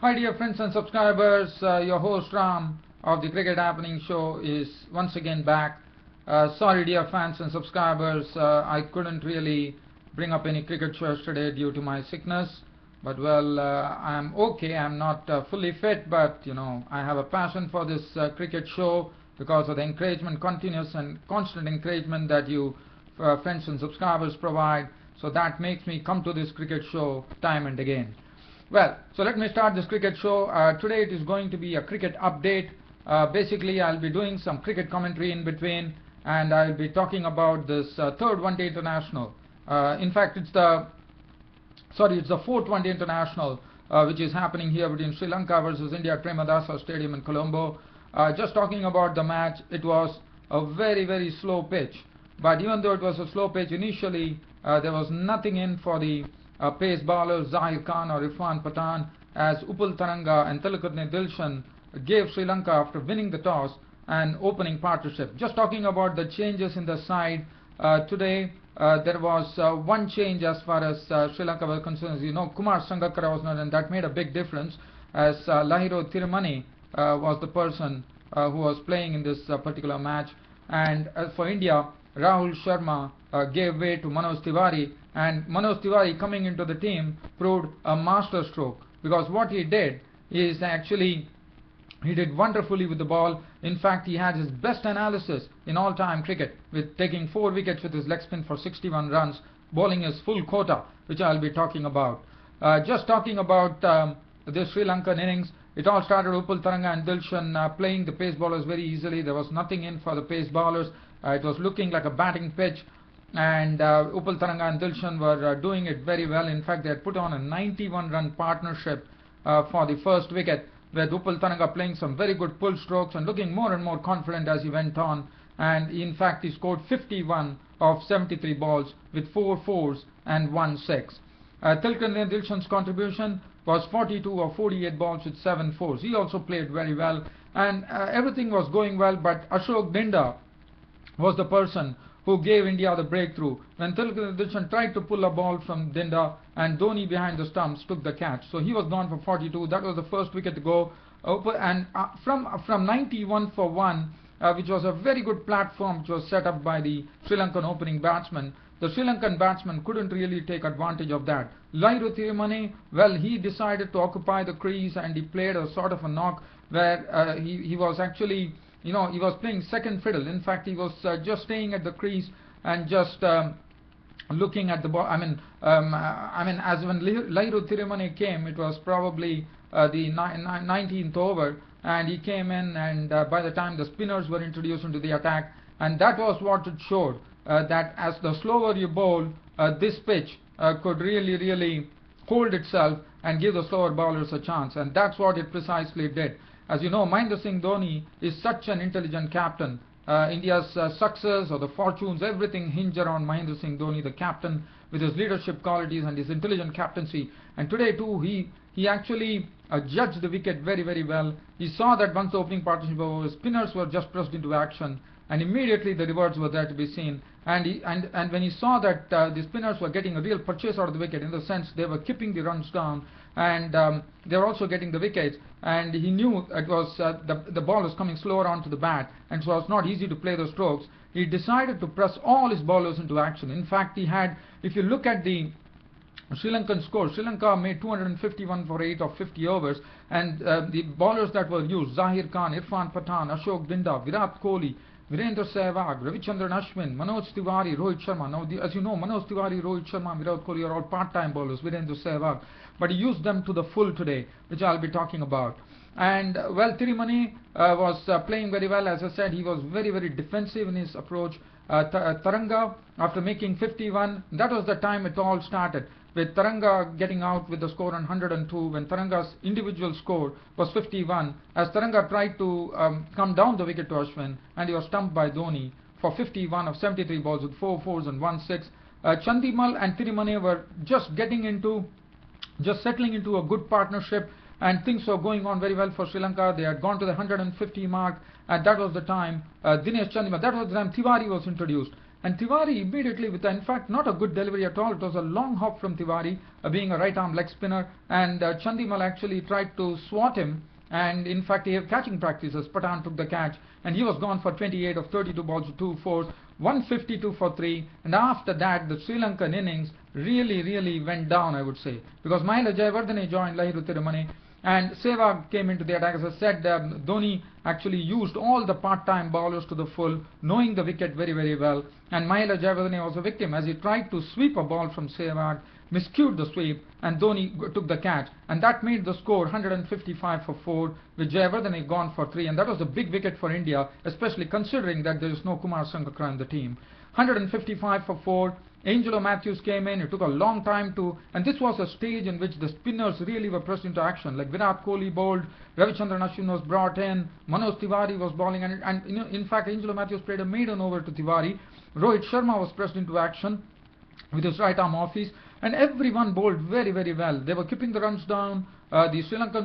Hi dear friends and subscribers, your host Ram of the Cricket Happening Show is once again back. Sorry dear fans and subscribers, I couldn't really bring up any cricket shows today due to my sickness. But well, I'm okay, I'm not fully fit, but I have a passion for this cricket show because of the encouragement, continuous and constant encouragement that you friends and subscribers provide. So that makes me come to this cricket show time and again. Well, so let me start this cricket show. Today it is going to be a cricket update. Basically, I'll be doing some cricket commentary in between, and I'll be talking about this third one-day international. In fact, it's the fourth one-day international, which is happening here between Sri Lanka versus India at Premadasa Stadium in Colombo. Just talking about the match, it was a very, very slow pitch. But even though it was a slow pitch initially, there was nothing in for the pace bowlers Zahir Khan or Irfan Pathan, as Upul Taranga and Tilakratne Dilshan gave Sri Lanka after winning the toss an opening partnership. Just talking about the changes in the side today, there was one change as far as Sri Lanka was concerned. As you know, Kumar Sangakkara was not, and that made a big difference, as Lahiro Thirumani was the person who was playing in this particular match. And as for India, Rahul Sharma gave way to Manoj Tiwari, and Manoj Tiwari coming into the team proved a master stroke, because what he did is actually he did wonderfully with the ball. In fact, he had his best analysis in all-time cricket, with taking 4 wickets with his leg spin for 61 runs, bowling his full quota, which I'll be talking about. Just talking about the Sri Lankan innings, it all started Upul Taranga and Dilshan playing the pace bowlers very easily. There was nothing in for the pace bowlers. It was looking like a batting pitch, and Upul Taranga and Dilshan were doing it very well. In fact, they had put on a 91-run partnership for the first wicket, with Upul Taranga playing some very good pull strokes and looking more and more confident as he went on. And in fact, he scored 51 of 73 balls with 4 fours and 1 6. Tilakratne Dilshan's contribution was 42 of 48 balls with 7 fours. He also played very well, and everything was going well, but Ashok Dinda was the person who gave India the breakthrough when Tilakratne Dilshan tried to pull a ball from Dinda, and Dhoni behind the stumps took the catch. So he was gone for 42. That was the first wicket to go. And from 91 for 1, which was a very good platform which was set up by the Sri Lankan opening batsman, the Sri Lankan batsman couldn't really take advantage of that. Lahiro Thirumani, well, he decided to occupy the crease, and he played a sort of a knock where he was actually, he was playing second fiddle. In fact, he was just staying at the crease and just looking at the ball. I mean, as when Lahiro Thirumani came, it was probably the 19th over, and he came in, and by the time the spinners were introduced into the attack, and that was what it showed, that as the slower you bowl, this pitch could really hold itself and give the slower bowlers a chance, and that's what it precisely did. As you know, Mahendra Singh Dhoni is such an intelligent captain. India's success or the fortunes, everything hinge around Mahendra Singh Dhoni, the captain, with his leadership qualities and his intelligent captaincy. And today too, he actually judged the wicket very well. He saw that once the opening partnership was over, spinners were just pressed into action, and immediately the rewards were there to be seen. And when he saw that the spinners were getting a real purchase out of the wicket, in the sense they were keeping the runs down, and they were also getting the wickets, and he knew it was the ball was coming slower onto the bat, and so it was not easy to play the strokes. He decided to press all his bowlers into action. In fact, he had, if you look at the Sri Lankan score, Sri Lanka made 251 for 8 of 50 overs, and the bowlers that were used, Zahir Khan, Irfan Pathan, Ashok Dinda, Virat Kohli, Virendra Sehwag, Ravichandran Ashwin, Manoj Tiwari, Rohit Sharma. Now, as you know, Manoj Tiwari, Rohit Sharma, Virat Kohli are all part-time bowlers, Virendra Sehwag, but he used them to the full today, which I'll be talking about. And well, Thirumani was playing very well. As I said, he was very defensive in his approach. Taranga, after making 51, that was the time it all started, with Taranga getting out with the score on 102, when Taranga's individual score was 51, as Taranga tried to come down the wicket to Ashwin, and he was stumped by Dhoni for 51 of 73 balls with 4 fours and 1 6. Chandimal and Thirumani were just settling into a good partnership, and things were going on very well for Sri Lanka. They had gone to the 150 mark, and that was the time Dinesh Chandimal, that was the time Tiwari was introduced. and Tiwari immediately with, in fact, not a good delivery at all. It was a long hop from Tiwari, being a right arm leg spinner, and Chandimal actually tried to swat him, and in fact he had catching practices. Pathan took the catch, and he was gone for 28 of 32 balls to 2 fours, 152 for 3, and after that the Sri Lankan innings really went down, I would say, because Mahela Jayawardene joined Lahiru Tirumane, and Sehwag came into the attack. As I said, Dhoni actually used all the part-time bowlers to the full, knowing the wicket very well, and Mahela Jayawardene was a victim as he tried to sweep a ball from Sehwag, miscued the sweep, and Dhoni took the catch, and that made the score 155 for 4, with Jayawardene gone for 3, and that was a big wicket for India, especially considering that there is no Kumar Sangakkara in the team. 155 for 4. Angelo Matthews came in. It took a long time to, and this was a stage in which the spinners really were pressed into action. Like Virat Kohli bowled, Ravichandran Ashwin was brought in, Manoj Tiwari was bowling, and you know, in fact, Angelo Matthews played a maiden over to Tiwari. Rohit Sharma was pressed into action with his right arm office, and everyone bowled very well. They were keeping the runs down. The Sri Lankan